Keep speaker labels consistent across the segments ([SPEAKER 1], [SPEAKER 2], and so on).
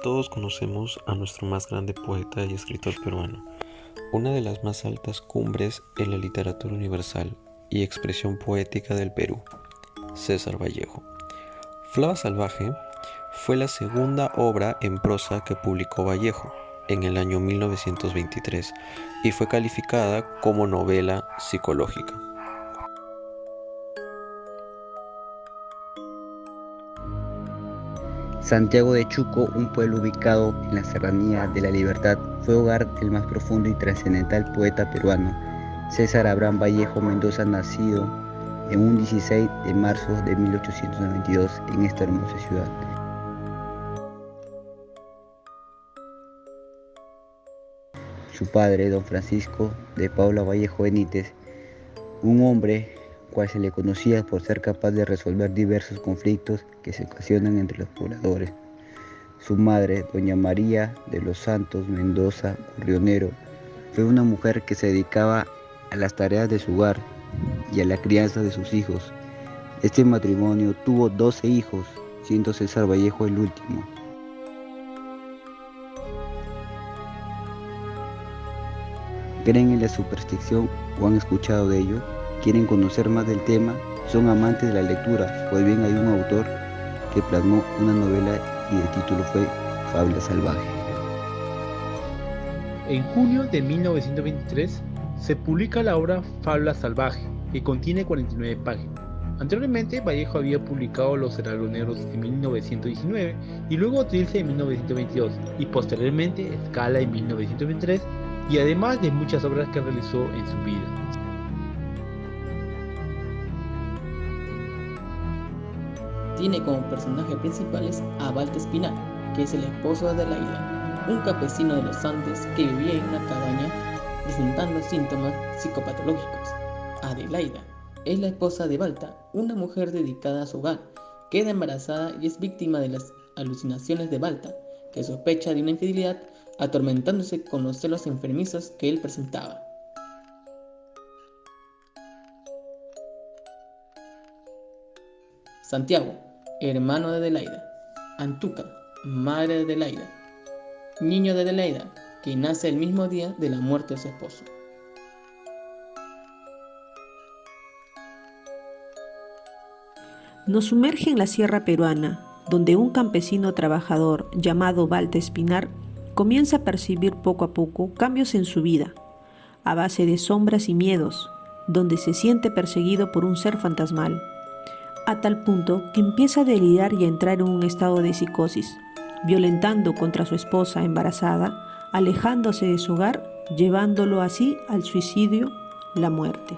[SPEAKER 1] Todos conocemos a nuestro más grande poeta y escritor peruano, una de las más altas cumbres en la literatura universal y expresión poética del Perú, César Vallejo. Flava Salvaje fue la segunda obra en prosa que publicó Vallejo en el año 1923 y fue calificada como novela psicológica.
[SPEAKER 2] Santiago de Chuco, un pueblo ubicado en la Serranía de la Libertad, fue hogar del más profundo y trascendental poeta peruano, César Abraham Vallejo Mendoza, nacido en un 16 de marzo de 1892 en esta hermosa ciudad. Su padre, don Francisco de Paula Vallejo Benítez, un hombre cual se le conocía por ser capaz de resolver diversos conflictos que se ocasionan entre los pobladores. Su madre, doña María de los Santos Mendoza Rionero, fue una mujer que se dedicaba a las tareas de su hogar y a la crianza de sus hijos. Este matrimonio tuvo 12 hijos, siendo César Vallejo el último. ¿Creen en la superstición o han escuchado de ello? ¿Quieren conocer más del tema? ¿Son amantes de la lectura? Pues bien, hay un autor que plasmó una novela y el título fue Fábula Salvaje.
[SPEAKER 3] En junio de 1923 se publica la obra Fábula Salvaje, que contiene 49 páginas. Anteriormente, Vallejo había publicado Los Heraldoneros en 1919 y luego Trilce en 1922 y posteriormente Escala en 1923, y además de muchas obras que realizó en su vida.
[SPEAKER 4] Tiene como personajes principales a Balta Espinar, que es el esposo de Adelaida, un campesino de los Andes que vivía en una cabaña presentando síntomas psicopatológicos. Adelaida es la esposa de Balta, una mujer dedicada a su hogar, queda embarazada y es víctima de las alucinaciones de Balta, que sospecha de una infidelidad, atormentándose con los celos enfermizos que él presentaba. Santiago, hermano de Adelaida. Antuca, madre de Adelaida. Niño de Adelaida, que nace el mismo día de la muerte de su esposo.
[SPEAKER 5] Nos sumerge en la sierra peruana, donde un campesino trabajador llamado Balta Espinar comienza a percibir poco a poco cambios en su vida, a base de sombras y miedos, donde se siente perseguido por un ser fantasmal, a tal punto que empieza a delirar y a entrar en un estado de psicosis, violentando contra su esposa embarazada, alejándose de su hogar, llevándolo así al suicidio, la muerte.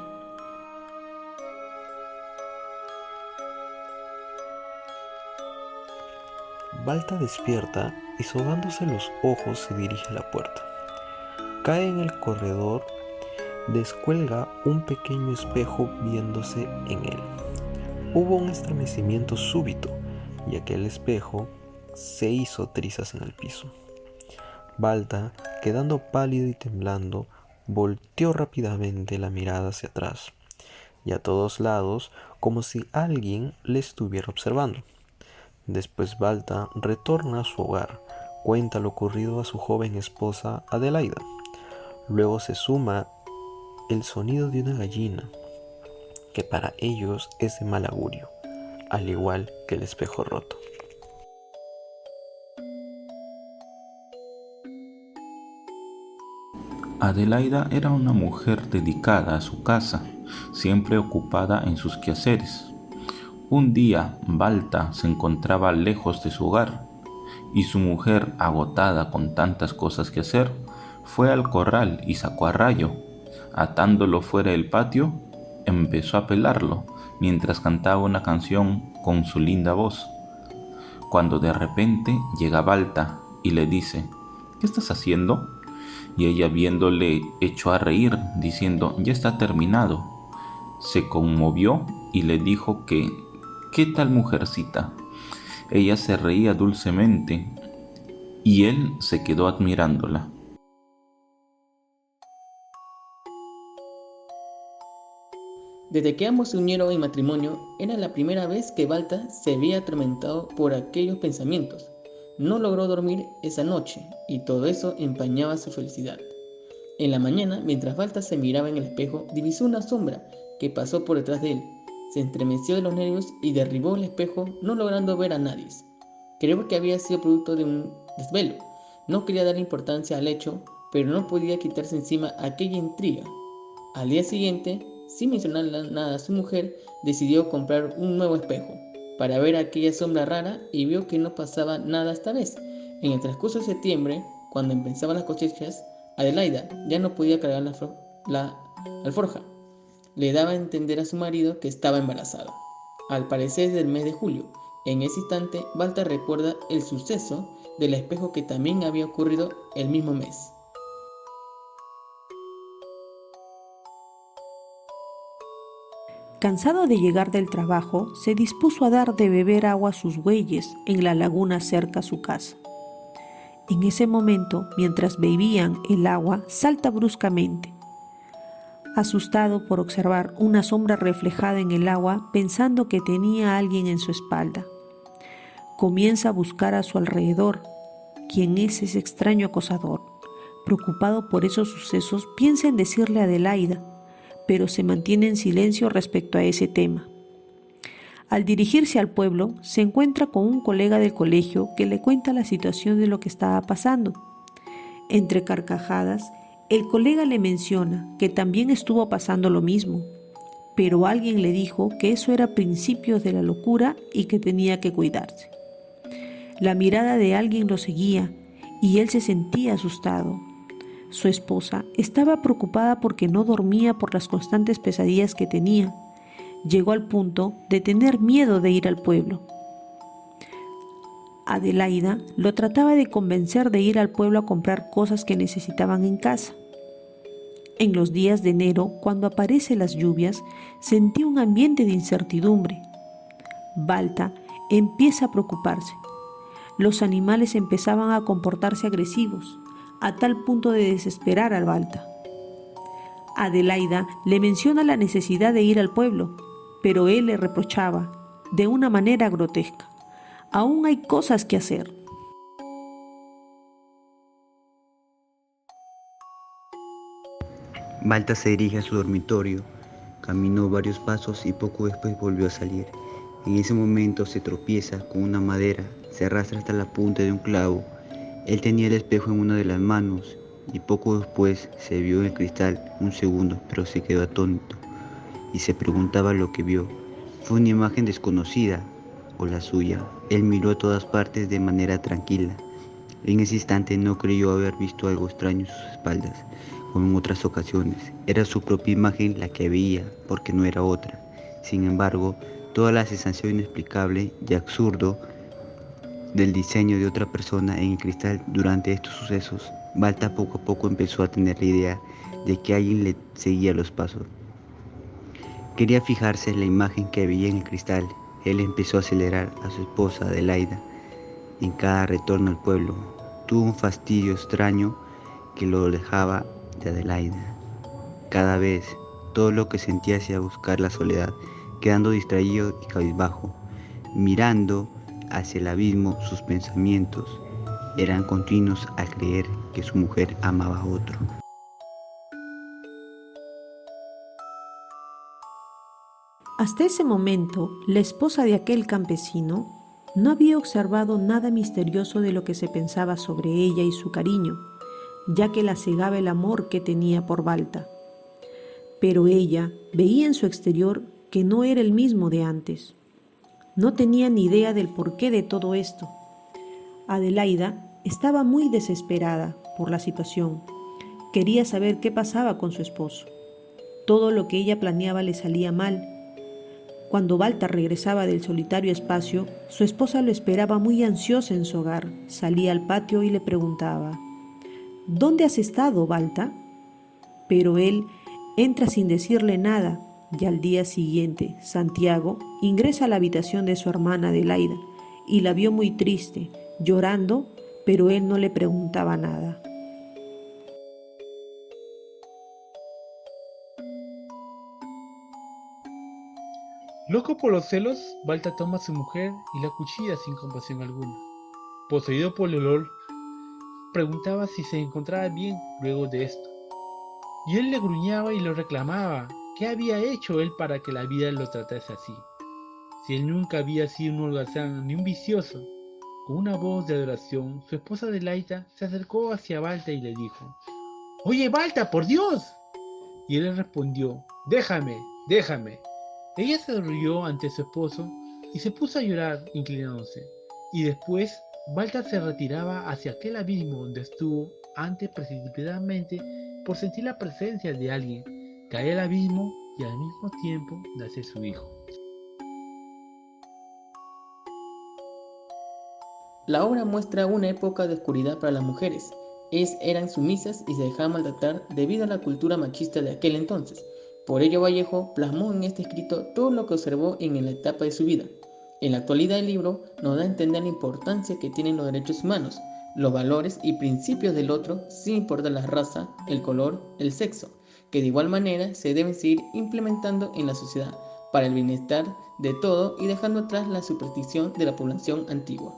[SPEAKER 1] Balta despierta y sobándose los ojos se dirige a la puerta. Cae en el corredor, descuelga un pequeño espejo viéndose en él. Hubo un estremecimiento súbito y aquel espejo se hizo trizas en el piso. Balta, quedando pálido y temblando, volteó rápidamente la mirada hacia atrás y a todos lados como si alguien le estuviera observando. Después Balta retorna a su hogar, cuenta lo ocurrido a su joven esposa Adelaida. Luego se suma el sonido de una gallina, que para ellos es de mal augurio, al igual que el espejo roto.
[SPEAKER 6] Adelaida era una mujer dedicada a su casa, siempre ocupada en sus quehaceres. Un día, Balta se encontraba lejos de su hogar y su mujer, agotada con tantas cosas que hacer, fue al corral y sacó a Rayo. Atándolo fuera del patio, empezó a pelarlo mientras cantaba una canción con su linda voz. Cuando de repente llega Balta y le dice: ¿qué estás haciendo? Y ella, viéndole, echó a reír, diciendo: ya está terminado. Se conmovió y le dijo que ¿qué tal mujercita? Ella se reía dulcemente y él se quedó admirándola.
[SPEAKER 4] Desde que ambos se unieron en matrimonio, era la primera vez que Balta se veía atormentado por aquellos pensamientos. No logró dormir esa noche y todo eso empañaba su felicidad. En la mañana, mientras Balta se miraba en el espejo, divisó una sombra que pasó por detrás de él. Se estremeció de los nervios y derribó el espejo, no logrando ver a nadie. Creyó que había sido producto de un desvelo. No quería dar importancia al hecho, pero no podía quitarse encima aquella intriga. Al día siguiente, sin mencionar nada a su mujer, decidió comprar un nuevo espejo para ver aquella sombra rara y vio que no pasaba nada esta vez. En el transcurso de septiembre, cuando empezaban las cosechas, Adelaida ya no podía cargar la alforja. Le daba a entender a su marido que estaba embarazada. Al parecer del mes de julio. En ese instante, Balta recuerda el suceso del espejo que también había ocurrido el mismo mes.
[SPEAKER 5] Cansado de llegar del trabajo, se dispuso a dar de beber agua a sus bueyes en la laguna cerca a su casa. En ese momento, mientras bebían el agua, salta bruscamente. Asustado por observar una sombra reflejada en el agua, pensando que tenía a alguien en su espalda, comienza a buscar a su alrededor. ¿Quién es ese extraño acosador? Preocupado por esos sucesos, piensa en decirle a Adelaida, pero se mantiene en silencio respecto a ese tema. Al dirigirse al pueblo, se encuentra con un colega del colegio que le cuenta la situación de lo que estaba pasando. Entre carcajadas, el colega le menciona que también estuvo pasando lo mismo, pero alguien le dijo que eso era principios de la locura y que tenía que cuidarse. La mirada de alguien lo seguía y él se sentía asustado. Su esposa estaba preocupada porque no dormía por las constantes pesadillas que tenía. Llegó al punto de tener miedo de ir al pueblo. Adelaida lo trataba de convencer de ir al pueblo a comprar cosas que necesitaban en casa. En los días de enero, cuando aparecen las lluvias, sentía un ambiente de incertidumbre. Balta empieza a preocuparse. Los animales empezaban a comportarse agresivos, a tal punto de desesperar a Balta. Adelaida le menciona la necesidad de ir al pueblo, pero él le reprochaba, de una manera grotesca: aún hay cosas que hacer.
[SPEAKER 2] Balta se dirige a su dormitorio, caminó varios pasos y poco después volvió a salir. En ese momento se tropieza con una madera, se arrastra hasta la punta de un clavo. Él tenía el espejo en una de las manos y poco después se vio en el cristal un segundo, pero se quedó atónito y se preguntaba lo que vio. ¿Fue una imagen desconocida o la suya? Él miró a todas partes de manera tranquila. En ese instante no creyó haber visto algo extraño en sus espaldas, como en otras ocasiones. Era su propia imagen la que veía, porque no era otra. Sin embargo, toda la sensación inexplicable y absurdo del diseño de otra persona en el cristal durante estos sucesos, Balta poco a poco empezó a tener la idea de que alguien le seguía los pasos. Quería fijarse en la imagen que veía en el cristal. Él empezó a acelerar a su esposa Adelaida en cada retorno al pueblo. Tuvo un fastidio extraño que lo alejaba de Adelaida. Cada vez, todo lo que sentía hacía buscar la soledad, quedando distraído y cabizbajo. Mirando hacia el abismo, sus pensamientos eran continuos al creer que su mujer amaba a otro.
[SPEAKER 5] Hasta ese momento, la esposa de aquel campesino no había observado nada misterioso de lo que se pensaba sobre ella y su cariño, ya que la cegaba el amor que tenía por Balta. Pero ella veía en su exterior que no era el mismo de antes. No tenía ni idea del porqué de todo esto. Adelaida estaba muy desesperada por la situación. Quería saber qué pasaba con su esposo. Todo lo que ella planeaba le salía mal. Cuando Balta regresaba del solitario espacio, su esposa lo esperaba muy ansiosa en su hogar. Salía al patio y le preguntaba: ¿dónde has estado, Balta? Pero él entra sin decirle nada, y al día siguiente, Santiago ingresa a la habitación de su hermana Adelaida y la vio muy triste, llorando, pero él no le preguntaba nada.
[SPEAKER 3] Loco por los celos, Balta toma a su mujer y la cuchilla sin compasión alguna. Poseído por el olor, preguntaba si se encontraba bien luego de esto. Y él le gruñaba y lo reclamaba. ¿Qué había hecho él para que la vida lo tratase así? Si él nunca había sido un holgazán ni un vicioso. Con una voz de adoración, su esposa Adelaida se acercó hacia Balta y le dijo: «¡Oye, Balta, por Dios!». Y él le respondió: «Déjame, déjame». Ella se arrodilló ante su esposo y se puso a llorar inclinándose. Y después, Balta se retiraba hacia aquel abismo donde estuvo antes precipitadamente por sentir la presencia de alguien. Cae al abismo y al mismo tiempo nace su hijo.
[SPEAKER 4] La obra muestra una época de oscuridad para las mujeres. Eran sumisas y se dejaban maltratar debido a la cultura machista de aquel entonces. Por ello Vallejo plasmó en este escrito todo lo que observó en la etapa de su vida. En la actualidad el libro nos da a entender la importancia que tienen los derechos humanos, los valores y principios del otro sin importar la raza, el color, el sexo, que de igual manera se deben seguir implementando en la sociedad para el bienestar de todo y dejando atrás la superstición de la población antigua.